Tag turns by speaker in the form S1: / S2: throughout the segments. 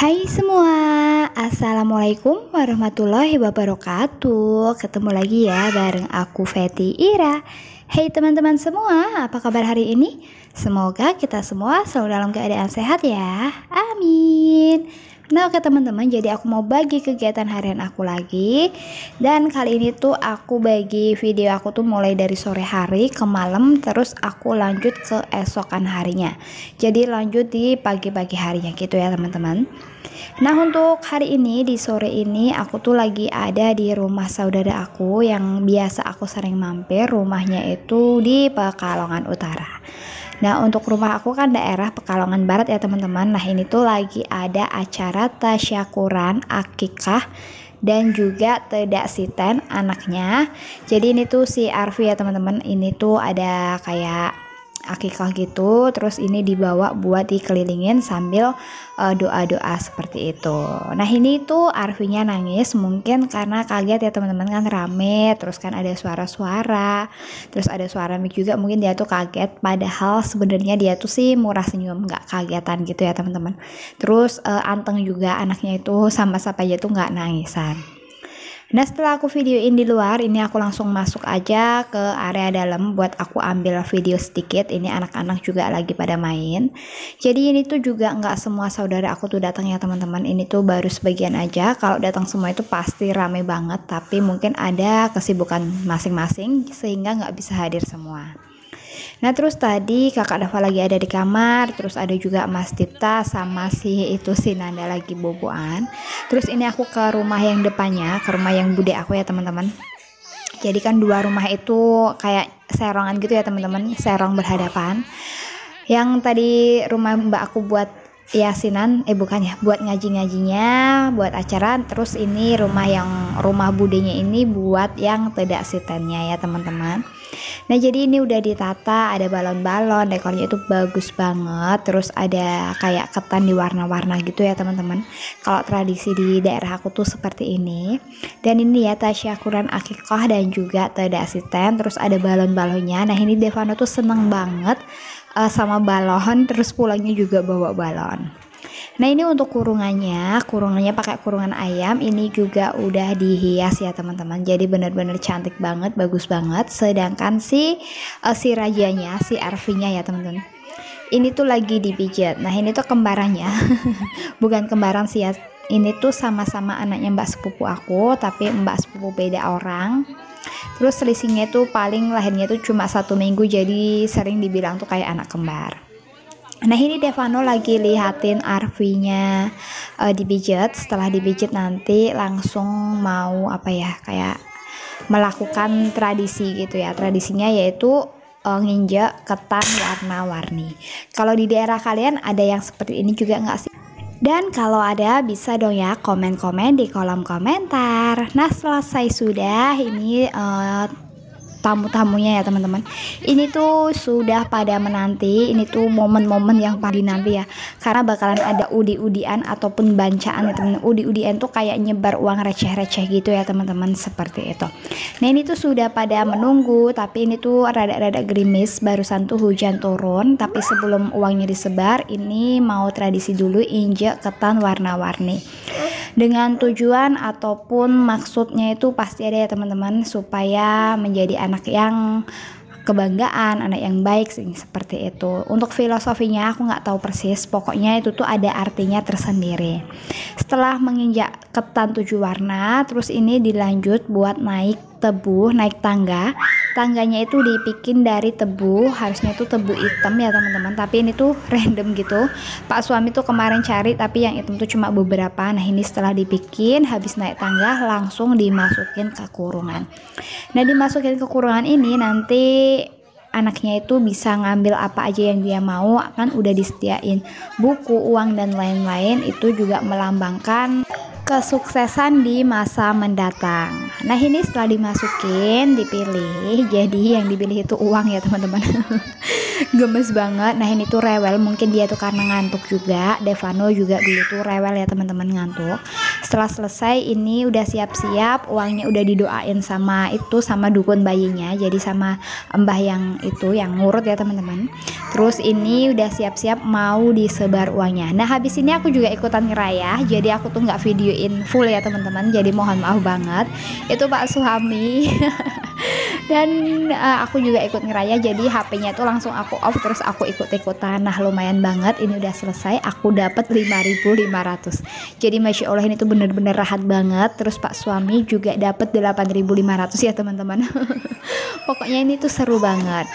S1: Hai semua, Assalamualaikum warahmatullahi wabarakatuh. Ketemu lagi ya bareng aku Feti Ira. Hey teman-teman semua, apa kabar hari ini? Semoga kita semua selalu dalam keadaan sehat ya. Amin. Nah oke teman-teman, jadi aku mau bagi kegiatan harian aku lagi. Dan kali ini tuh aku bagi video aku tuh mulai dari sore hari ke malam, terus aku lanjut ke esokan harinya. Jadi lanjut di pagi-pagi harinya gitu ya teman-teman. Nah untuk hari ini di sore ini aku tuh lagi ada di rumah saudara aku yang biasa aku sering mampir. Rumahnya itu di Pekalongan Utara. Nah untuk rumah aku kan daerah Pekalongan Barat ya teman-teman. Nah ini tuh lagi ada acara tasyakuran akikah dan juga tedak siten anaknya. Jadi ini tuh si Arfi ya teman-teman. Ini tuh ada kayak akikah gitu, terus ini dibawa buat dikelilingin sambil doa-doa seperti itu. Nah ini tuh Arfinya nangis mungkin karena kaget ya teman-teman, kan rame, terus kan ada suara-suara, terus ada suara mic juga, mungkin dia tuh kaget, padahal sebenarnya dia tuh sih murah senyum, nggak kagetan gitu ya teman-teman. Terus anteng juga anaknya itu, sama siapa aja tuh nggak nangisan. Nah setelah aku videoin di luar, ini aku langsung masuk aja ke area dalam buat aku ambil video sedikit. Ini anak-anak juga lagi pada main. Jadi ini tuh juga nggak semua saudara aku tuh datang ya teman-teman. Ini tuh baru sebagian aja. Kalau datang semua itu pasti rame banget, tapi mungkin ada kesibukan masing-masing sehingga nggak bisa hadir semua. Nah terus tadi kakak Dava lagi ada di kamar, terus ada juga Mas Tipta sama si Nanda lagi boboan. Terus ini aku ke rumah yang depannya, ke rumah yang bude aku ya teman-teman. Jadi kan dua rumah itu kayak serongan gitu ya teman-teman, serong berhadapan. Yang tadi rumah mbak aku buat yasinan, bukannya buat ngaji-ngajinya, buat acara. Terus ini rumah budenya ini buat yang tedak sitennya ya teman-teman. Nah jadi ini udah ditata, ada balon-balon, dekornya itu bagus banget. Terus ada kayak ketan di warna-warna gitu ya teman-teman. Kalau tradisi di daerah aku tuh seperti ini. Dan ini ya tasyakuran akikah dan juga tedak siten. Terus ada balon-balonnya. Nah ini Devano tuh seneng banget sama balon, terus pulangnya juga bawa balon. Nah ini untuk kurungannya pakai kurungan ayam. Ini juga udah dihias ya teman-teman. Jadi benar-benar cantik banget, bagus banget. Sedangkan si rajanya, si Arfinya ya teman-teman, ini tuh lagi dipijat. Nah ini tuh kembarannya, bukan kembaran sih ya. Ini tuh sama-sama anaknya mbak sepupu aku, tapi mbak sepupu beda orang. Terus selisihnya tuh paling lahirnya tuh cuma 1 minggu, jadi sering dibilang tuh kayak anak kembar. Nah ini Devano lagi lihatin Arfinya dipijat. Setelah dipijat nanti langsung mau kayak melakukan tradisi gitu ya. Tradisinya yaitu nginjek ketan warna-warni. Kalau di daerah kalian ada yang seperti ini juga nggak sih? Dan kalau ada bisa dong ya komen-komen di kolom komentar. Nah selesai sudah ini tamu-tamunya ya teman-teman, ini tuh sudah pada menanti. Ini tuh momen-momen yang paling dinanti ya, karena bakalan ada udi-udian ataupun bancaan ya teman-teman. Udi-udian tuh kayak nyebar uang receh-receh gitu ya teman-teman, seperti itu. Nah ini tuh sudah pada menunggu, tapi ini tuh rada-rada gerimis, barusan tuh hujan turun. Tapi sebelum uangnya disebar, ini mau tradisi dulu injek ketan warna-warni. Dengan tujuan ataupun maksudnya itu pasti ada ya teman-teman, supaya menjadi anak yang kebanggaan, anak yang baik sih, seperti itu. Untuk filosofinya aku nggak tahu persis, pokoknya itu tuh ada artinya tersendiri. Setelah menginjak ketan 7 warna, terus ini dilanjut buat naik tangga. Tangganya itu dibikin dari tebu, harusnya itu tebu hitam ya teman-teman, tapi ini tuh random gitu. Pak suami tuh kemarin cari, tapi yang hitam tuh cuma beberapa. Nah ini setelah dibikin, habis naik tangga langsung dimasukin ke kurungan. Nah dimasukin ke kurungan ini nanti anaknya itu bisa ngambil apa aja yang dia mau, kan udah disediain buku, uang dan lain-lain. Itu juga melambangkan kesuksesan di masa mendatang. Nah ini setelah dimasukin, dipilih, jadi yang dipilih itu uang ya teman-teman. Gemes banget. Nah ini tuh rewel, mungkin dia tuh karena ngantuk juga. Devano juga dulu tuh rewel ya teman-teman, ngantuk. Setelah selesai ini udah siap-siap, uangnya udah didoain sama dukun bayinya, jadi sama mbah yang itu yang ngurut ya teman-teman. Terus ini udah siap-siap mau disebar uangnya. Nah habis ini aku juga ikutan ngerayah, jadi aku tuh nggak videoin full ya teman-teman, jadi mohon maaf banget. Itu Pak Suhami. Dan aku juga ikut ngerayah, jadi HP-nya tuh langsung aku off, terus aku ikut-ikutan. Nah lumayan banget, ini udah selesai, aku dapat 5.500. Jadi Masya Allah ini tuh bener-bener rahat banget. Terus Pak Suami juga dapat 8.500 ya teman-teman. Pokoknya ini tuh seru banget.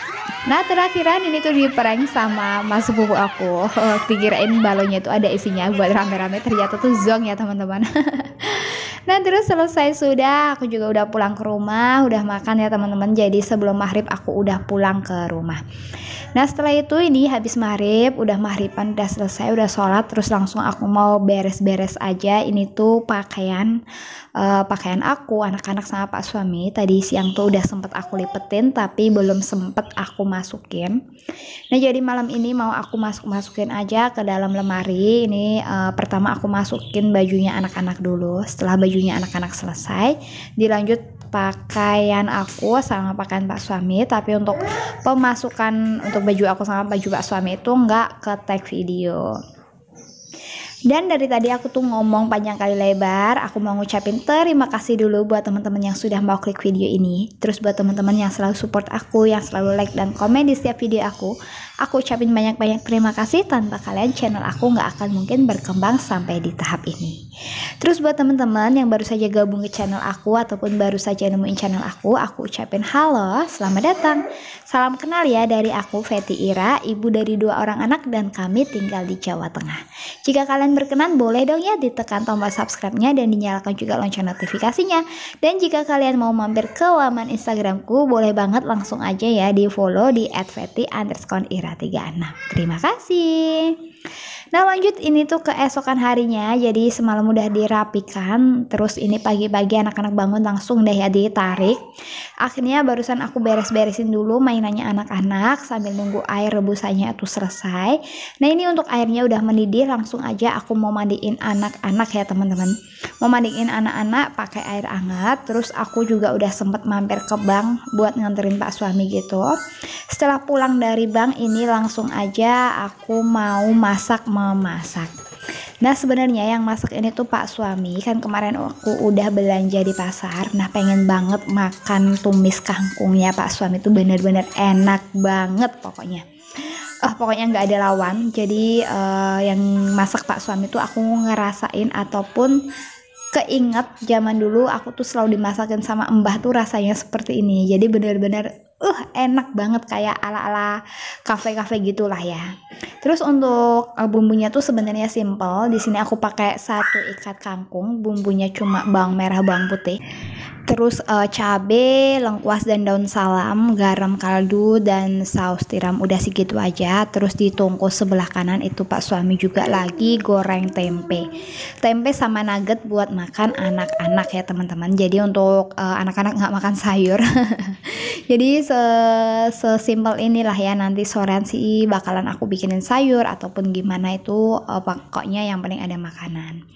S1: Nah terakhiran ini tuh di-prank sama mas sepupu aku. Dikirain balonnya tuh ada isinya buat rame-rame, ternyata tuh zong ya teman-teman. Nah terus selesai sudah, aku juga udah pulang ke rumah, udah makan ya teman-teman. Jadi sebelum maghrib aku udah pulang ke rumah. Nah setelah itu ini habis maghrib, udah maghriban, udah selesai, udah sholat, terus langsung aku mau beres-beres aja. Ini tuh pakaian aku, anak-anak sama Pak Suami. Tadi siang tuh udah sempet aku lipetin, tapi belum sempet aku masukin. Nah jadi malam ini mau aku masukin aja ke dalam lemari. Ini pertama aku masukin bajunya anak-anak dulu. Setelah bajunya anak-anak selesai, dilanjut pakaian aku sama pakaian Pak Suami. Tapi untuk pemasukan untuk baju aku sama baju Pak Suami itu nggak ke tag video. Dan dari tadi aku tuh ngomong panjang kali lebar, aku mau ngucapin terima kasih dulu buat teman-teman yang sudah mau klik video ini. Terus buat teman-teman yang selalu support aku, yang selalu like dan komen di setiap video aku ucapin banyak-banyak terima kasih. Tanpa kalian channel aku nggak akan mungkin berkembang sampai di tahap ini. Terus buat teman-teman yang baru saja gabung ke channel aku ataupun baru saja nemuin channel aku ucapin halo, selamat datang. Salam kenal ya dari aku Fety Ira, ibu dari 2 orang anak dan kami tinggal di Jawa Tengah. Jika kalian berkenan boleh dong ya ditekan tombol subscribe-nya dan dinyalakan juga lonceng notifikasinya. Dan jika kalian mau mampir ke laman Instagramku, boleh banget langsung aja ya di follow di @fety_ira36. Terima kasih. Nah lanjut ini tuh keesokan harinya, jadi semalam udah dirapikan. Terus ini pagi-pagi anak-anak bangun langsung deh ya ditarik. Akhirnya barusan aku beres-beresin dulu mainannya anak-anak sambil nunggu air rebusannya itu selesai. Nah ini untuk airnya udah mendidih, langsung aja aku mau mandiin anak-anak ya teman-teman. Mau mandiin anak-anak pakai air hangat. Terus aku juga udah sempet mampir ke bank buat nganterin Pak Suami gitu. Setelah pulang dari bank ini langsung aja aku mau memasak. Nah sebenarnya yang masak ini tuh Pak Suami. Kan kemarin aku udah belanja di pasar. Nah pengen banget makan tumis kangkungnya Pak Suami, tuh bener-bener enak banget pokoknya. Pokoknya nggak ada lawan. Jadi yang masak Pak Suami tuh aku ngerasain ataupun keinget zaman dulu aku tuh selalu dimasakin sama mbah tuh rasanya seperti ini. Jadi bener-bener enak banget, kayak ala-ala kafe-kafe gitulah ya. Terus untuk bumbunya tuh sebenarnya simple. Di sini aku pakai 1 ikat kangkung, bumbunya cuma bawang merah, bawang putih. Terus cabai, lengkuas dan daun salam, garam kaldu dan saus tiram, udah segitu aja. Terus di tungku sebelah kanan itu Pak Suami juga lagi goreng tempe sama nugget buat makan anak-anak ya teman-teman. Jadi untuk anak-anak nggak makan sayur. Jadi sesimpel inilah ya, nanti sorean sih bakalan aku bikinin sayur ataupun gimana itu, pokoknya yang penting ada makanan.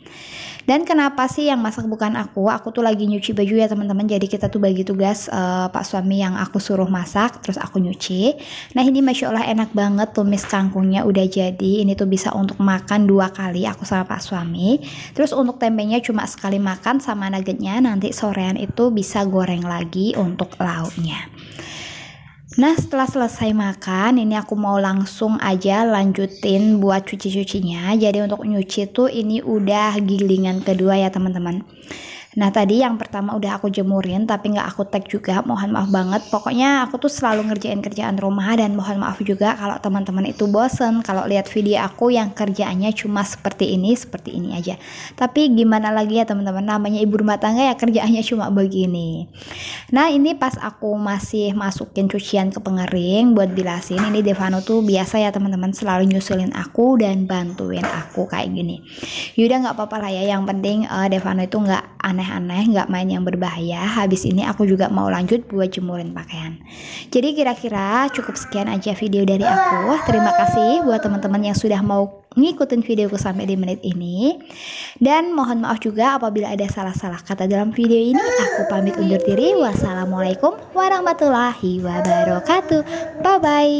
S1: Dan kenapa sih yang masak bukan aku tuh lagi nyuci baju ya teman-teman. Jadi kita tuh bagi tugas, Pak Suami yang aku suruh masak, terus aku nyuci. Nah ini Masya Allah enak banget, tumis kangkungnya udah jadi. Ini tuh bisa untuk makan 2 kali aku sama Pak Suami. Terus untuk tempenya cuma sekali makan, sama nuggetnya nanti sorean itu bisa goreng lagi untuk lauknya. Nah setelah selesai makan ini aku mau langsung aja lanjutin buat cuci-cucinya. Jadi untuk nyuci tuh ini udah gilingan kedua ya teman-teman. Nah tadi yang pertama udah aku jemurin tapi nggak aku tag juga, mohon maaf banget. Pokoknya aku tuh selalu ngerjain kerjaan rumah, dan mohon maaf juga kalau teman-teman itu bosen kalau lihat video aku yang kerjaannya cuma seperti ini aja. Tapi gimana lagi ya teman-teman, namanya ibu rumah tangga ya, kerjaannya cuma begini. Nah ini pas aku masih masukin cucian ke pengering buat bilasin, ini Devano tuh biasa ya teman-teman selalu nyusulin aku dan bantuin aku kayak gini. Yaudah nggak apa-apa lah ya, yang penting Devano itu nggak aneh-aneh, nggak main yang berbahaya. Habis ini aku juga mau lanjut buat jemurin pakaian. Jadi kira-kira cukup sekian aja video dari aku. Terima kasih buat teman-teman yang sudah mau ngikutin videoku sampai di menit ini. Dan mohon maaf juga apabila ada salah-salah kata dalam video ini. Aku pamit undur diri. Wassalamualaikum warahmatullahi wabarakatuh. Bye bye.